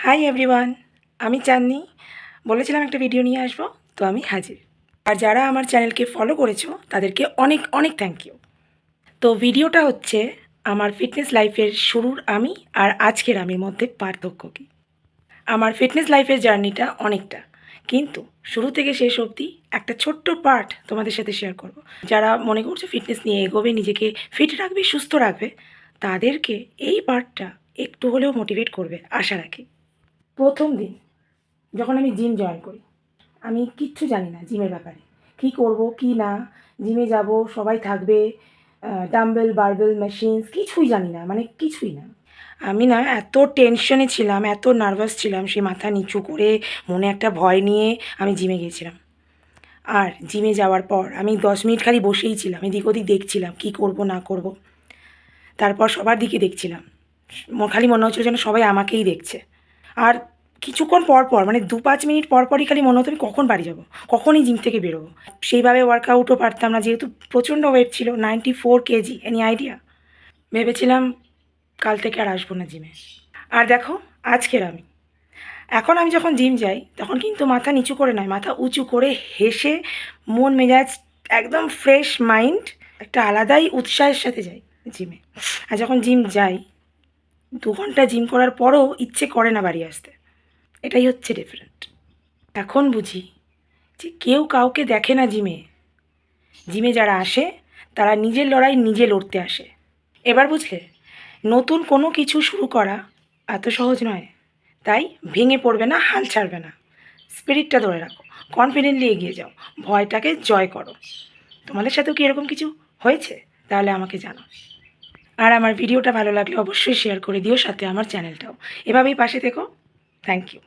Hi everyone, আমি চাঁদনি। বলেছিলাম একটা ভিডিও নিয়ে আসবো, তো আমি হাজির। আর যারা আমার চ্যানেলকে ফলো করেছো তাদেরকে অনেক অনেক থ্যাংক ইউ। তো ভিডিওটা হচ্ছে আমার ফিটনেস লাইফের শুরুর আমি আর আজকের আমির মধ্যে পার্থক্য কী। আমার ফিটনেস লাইফের জার্নিটা অনেকটা, কিন্তু শুরু থেকে শেষ অবধি একটা ছোট্ট পার্ট তোমাদের সাথে শেয়ার করব। যারা মনে করছে ফিটনেস নিয়ে এগোবে, নিজেকে ফিট রাখবে, সুস্থ রাখবে, তাদেরকে এই পার্টটা একটু হলেও মোটিভেট করবে আশা রাখি। প্রথম দিন যখন আমি জিম জয়েন করি, আমি কিচ্ছু জানি না জিমের ব্যাপারে, কী করব কী না। জিমে যাব, সবাই থাকবে, ডাম্বেল বারবেল মেশিনস, কিছুই জানি না, মানে কিছুই না। আমি না এত টেনশনে ছিলাম, এত নার্ভাস ছিলাম, সে মাথা নিচু করে মনে একটা ভয় নিয়ে আমি জিমে গিয়েছিলাম। আর জিমে যাওয়ার পর আমি 10 মিনিট খালি বসেই ছিলাম, এদিক ওদিক দেখছিলাম কী করব না করব। তারপর সবার দিকে দেখছিলাম, খালি মনে হচ্ছিল যেন সবাই আমাকেই দেখছে। আর কিছুক্ষণ পর পর, মানে 2-5 মিনিট পর পরই খালি মনে হতো আমি কখন বাড়ি যাব, কখনই জিম থেকে বেরোবো। সেইভাবে ওয়ার্কআউটও পারতাম না, যেহেতু প্রচণ্ড ওয়েট ছিল, 94 কেজি। Any idea? ভেবেছিলাম কাল থেকে আর আসবো না জিমে। আর দেখো আজকের আমি। এখন আমি যখন জিম যাই তখন কিন্তু মাথা নিচু করে নয়, মাথা উঁচু করে, হেসে, মন মেজাজ একদম ফ্রেশ মাইন্ড, একটা আলাদাই উৎসাহের সাথে যাই জিমে। আর যখন জিম যাই 2 ঘন্টা জিম করার পরও ইচ্ছে করে না বাড়ি আসতে। এটাই হচ্ছে ডিফারেন্ট। এখন বুঝি যে কেউ কাউকে দেখে না জিমে। জিমে যারা আসে তারা নিজের লড়াই নিজে লড়তে আসে। এবার বুঝলে, নতুন কোনো কিছু শুরু করা এত সহজ নয়। তাই ভেঙে পড়বে না, হাল ছাড়বে না, স্পিরিটটা ধরে রাখো, কনফিডেন্টলি এগিয়ে যাও, ভয়টাকে জয় করো। তোমাদের সাথেও কি এরকম কিছু হয়েছে? তাহলে আমাকে জানাও। আর আমার ভিডিওটা ভালো লাগলে অবশ্যই শেয়ার করে দিও, সাথে আমার চ্যানেলটাও। এভাবেই পাশে থেকো। Thank you.